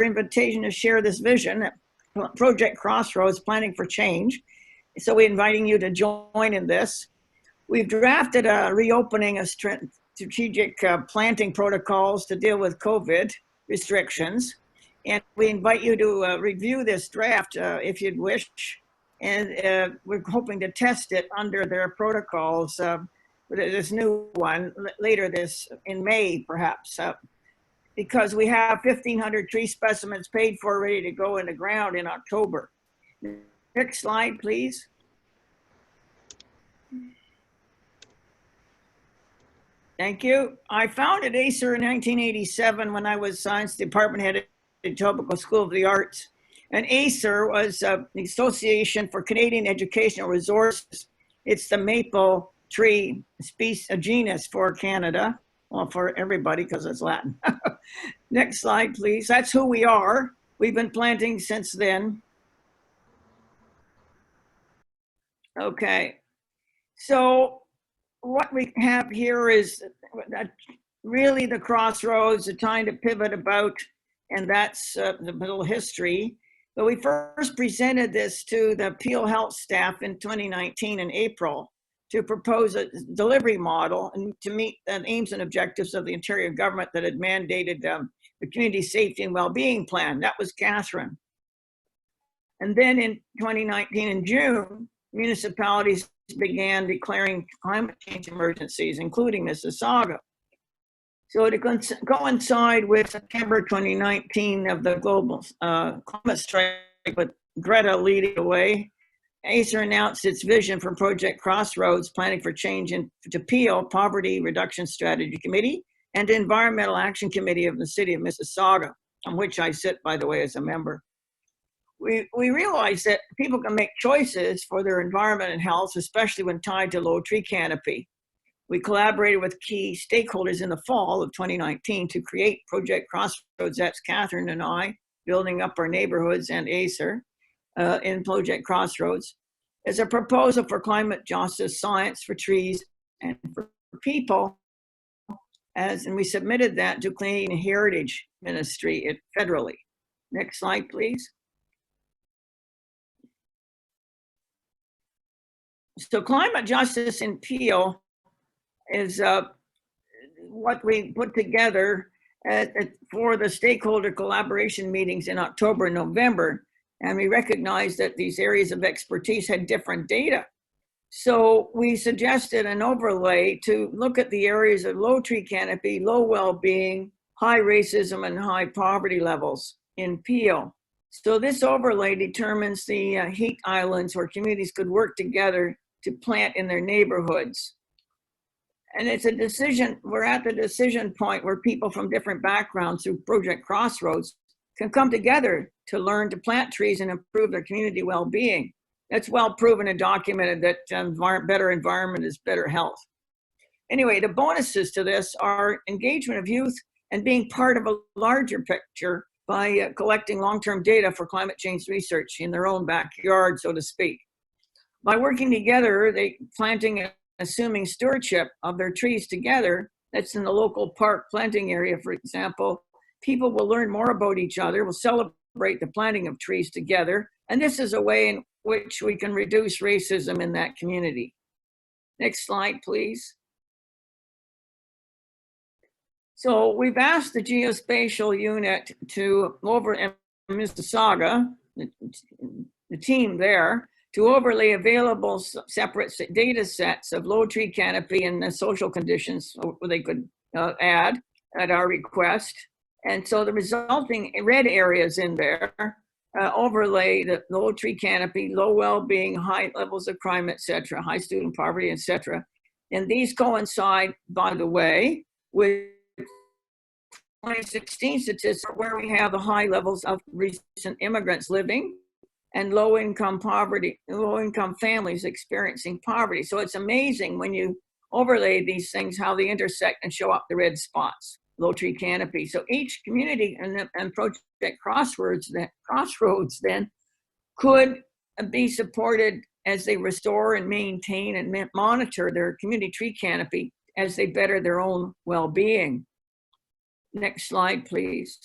invitation to share this vision at Project Crossroads, Planning for Change. So we're inviting you to join in this. We've drafted a reopening of strategic planting protocols to deal with COVID restrictions. And we invite you to review this draft if you'd wish. And we're hoping to test it under their protocols, this new one, later this in May, perhaps, because we have 1,500 tree specimens paid for, ready to go in the ground in October. Next slide, please. Thank you. I founded ACER in 1987 when I was science department head at the Etobicoke School of the Arts. And ACER was the Association for Canadian Educational Resources. It's the maple tree species, a genus for Canada. Well, for everybody, because it's Latin. Next slide, please. That's who we are. We've been planting since then. Okay. So what we have here is really the crossroads, a time to pivot about, and that's the little history. But we first presented this to the Peel Health staff in 2019 in April to propose a delivery model and to meet the aims and objectives of the Ontario government that had mandated the Community Safety and Wellbeing Plan. That was Catherine. And then in 2019 in June, municipalities began declaring climate change emergencies, including Mississauga. So to coincide with September 2019 of the global climate strike with Greta leading the way, ACER announced its vision for Project Crossroads, Planning for Change, to Peel, Poverty Reduction Strategy Committee, and Environmental Action Committee of the City of Mississauga, on which I sit, by the way, as a member. We realized that people can make choices for their environment and health, especially when tied to low tree canopy. We collaborated with key stakeholders in the fall of 2019 to create Project Crossroads. That's Catherine and I, building up our neighborhoods and ACER in Project Crossroads, as a proposal for climate justice, science for trees, and for people. And we submitted that to Clean Heritage Ministry federally. Next slide, please. So climate justice in Peel is what we put together for the stakeholder collaboration meetings in October and November. And we recognized that these areas of expertise had different data. So we suggested an overlay to look at the areas of low tree canopy, low well-being, high racism, and high poverty levels in Peel. So this overlay determines the heat islands where communities could work together to plant in their neighborhoods. And it's a decision, we're at the decision point where people from different backgrounds through Project Crossroads can come together to learn to plant trees and improve their community well-being. That's well proven and documented that better environment is better health. Anyway, the bonuses to this are engagement of youth and being part of a larger picture by collecting long-term data for climate change research in their own backyard, so to speak. By working together, they planting and assuming stewardship of their trees together, that's in the local park planting area, for example, people will learn more about each other, will celebrate the planting of trees together, and this is a way in which we can reduce racism in that community. Next slide, please. So we've asked the geospatial unit to over in Mississauga, the team there, to overlay available separate data sets of low tree canopy and the social conditions they could add at our request. And so the resulting red areas in there overlay the low tree canopy, low well-being, high levels of crime, et cetera, high student poverty, et cetera. And these coincide, by the way, with 2016 statistics where we have the high levels of recent immigrants living and low-income poverty, low-income families experiencing poverty. So it's amazing when you overlay these things, how they intersect and show up the red spots, low tree canopy. So each community and Project Crossroads then could be supported as they restore and maintain and monitor their community tree canopy as they better their own well-being. Next slide, please.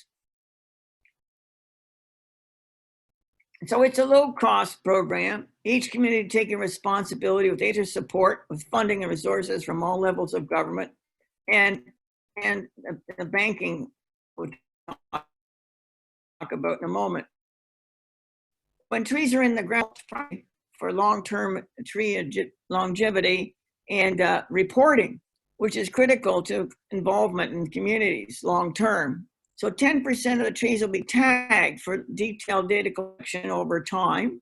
So it's a low-cost program, each community taking responsibility with data support, with funding and resources from all levels of government, and the banking, we'll talk about in a moment. When trees are in the ground for long-term tree longevity and reporting, which is critical to involvement in communities long-term. So 10% of the trees will be tagged for detailed data collection over time.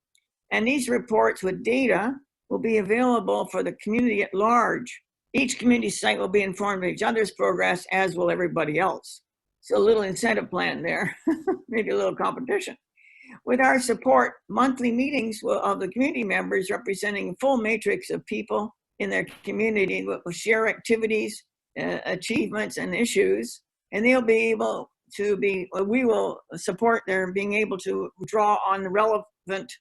And these reports with data will be available for the community at large. Each community site will be informed of each other's progress, as will everybody else. So a little incentive plan there, maybe a little competition. With our support, monthly meetings of the community members representing a full matrix of people in their community will share activities, achievements, and issues, and they'll be able to be, we will support their being able to draw on the relevant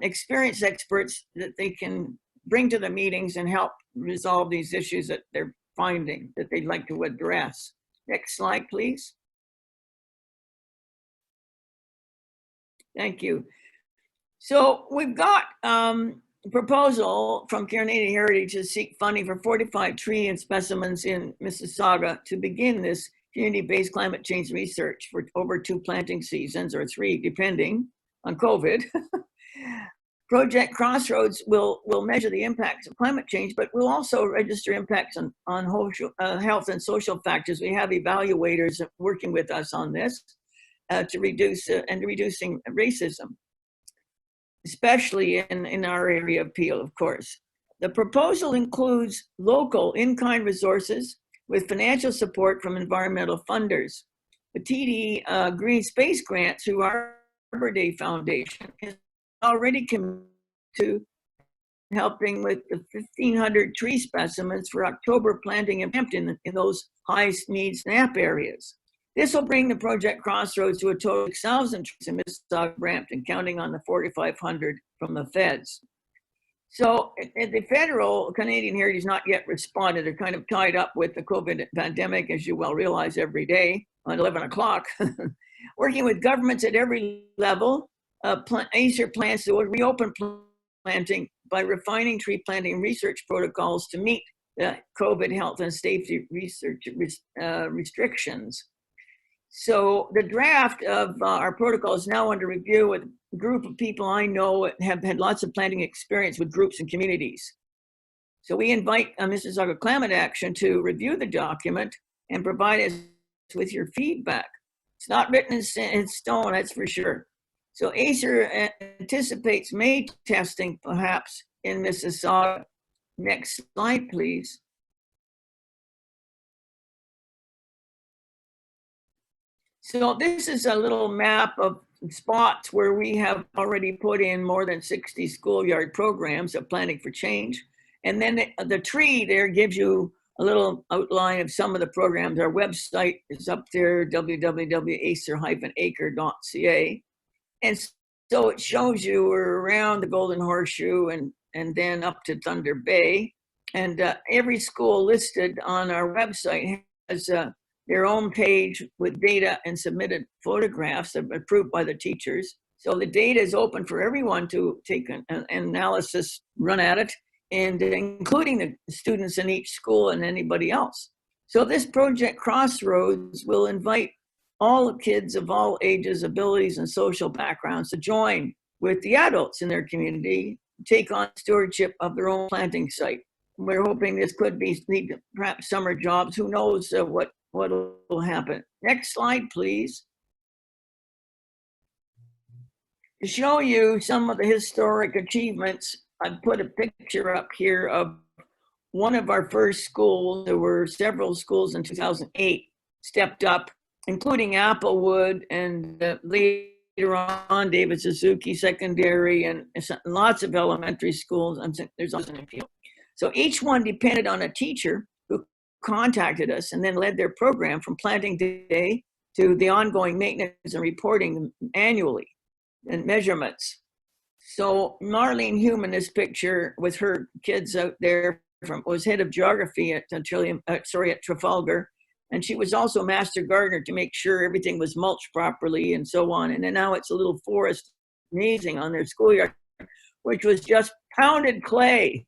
experienced experts that they can bring to the meetings and help resolve these issues that they're finding that they'd like to address. Next slide, please. Thank you. So we've got a proposal from Canadian Heritage to seek funding for 45 tree and specimens in Mississauga to begin this community-based climate change research for over 2 planting seasons, or 3, depending on COVID. Project Crossroads will measure the impacts of climate change, but we'll also register impacts on health and social factors. We have evaluators working with us on this to reduce and reducing racism, especially in our area of Peel, of course. The proposal includes local in-kind resources with financial support from environmental funders. The TD Green Space Grant through our Arbor Day Foundation is already committed to helping with the 1,500 tree specimens for October planting in Hampton in those high-need SNAP areas. This will bring the Project Crossroads to a total of 6,000 trees in Mississauga, Brampton, counting on the 4,500 from the feds. So the federal Canadian Heritage has not yet responded. They're kind of tied up with the COVID pandemic, as you well realize, every day on 11 o'clock. Working with governments at every level, ACER plans to reopen planting by refining tree planting research protocols to meet the COVID health and safety research restrictions. So the draft of our protocol is now under review with a group of people I know have had lots of planting experience with groups and communities. So we invite Mississauga Climate Action to review the document and provide us with your feedback. It's not written in stone, that's for sure. So ACER anticipates May testing perhaps in Mississauga. Next slide, please. So this is a little map of spots where we have already put in more than 60 schoolyard programs of planting for change. And then the tree there gives you a little outline of some of the programs. Our website is up there, www.acer-acre.ca. And so it shows you we're around the Golden Horseshoe and then up to Thunder Bay. And every school listed on our website has their own page with data and submitted photographs approved by the teachers. So the data is open for everyone to take an analysis, run at it, and including the students in each school and anybody else. So this Project Crossroads will invite all kids of all ages, abilities, and social backgrounds to join with the adults in their community, take on stewardship of their own planting site. We're hoping this could be perhaps summer jobs. Who knows what will happen. Next slide, please. To show you some of the historic achievements, I've put a picture up here of one of our first schools. There were several schools in 2008 stepped up, including Applewood and later on David Suzuki Secondary and lots of elementary schools. There's also a few. So each one depended on a teacher who contacted us and then led their program from planting day to the ongoing maintenance and reporting annually and measurements. So Marlene Hume in this picture with her kids out there was head of geography at Trafalgar. And she was also master gardener to make sure everything was mulched properly and so on. And then now it's a little forest amazing on their schoolyard, which was just pounded clay.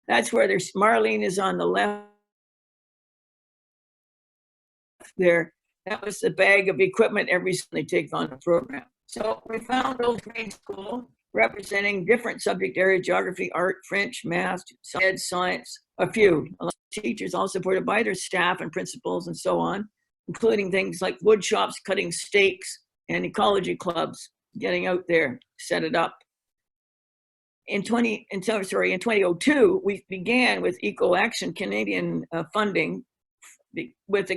That's where there's Marlene is on the left there. That was the bag of equipment every time they take on the program. So we found Old Grade School representing different subject areas: geography, art, French, math, ed, science, a few. A lot of teachers all supported by their staff and principals and so on, including things like wood shops, cutting stakes, and ecology clubs, getting out there, set it up. In 2002, we began with Eco Action Canadian funding with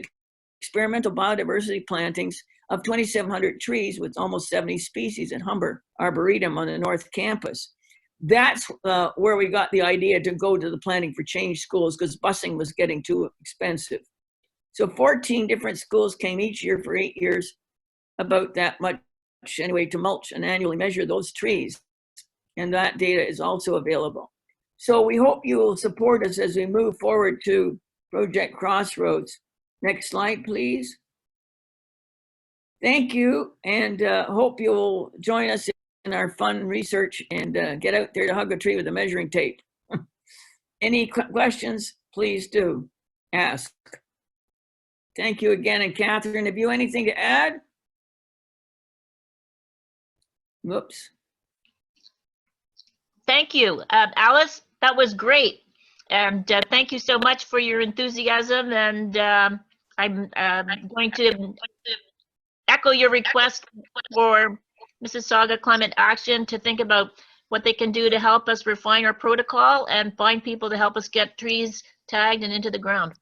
experimental biodiversity plantings of 2,700 trees with almost 70 species at Humber Arboretum on the North Campus. That's where we got the idea to go to the Planting for Change schools, because busing was getting too expensive. So 14 different schools came each year for 8 years, about that much anyway, to mulch and annually measure those trees. And that data is also available. So we hope you will support us as we move forward to Project Crossroads. Next slide, please. Thank you, and hope you'll join us in our fun research and get out there to hug a tree with a measuring tape. Any questions, please do ask. Thank you again. And Catherine, have you anything to add? Whoops. Thank you, Alice. That was great. And thank you so much for your enthusiasm. And I'm going to echo your request for Mississauga Climate Action to think about what they can do to help us refine our protocol and find people to help us get trees tagged and into the ground.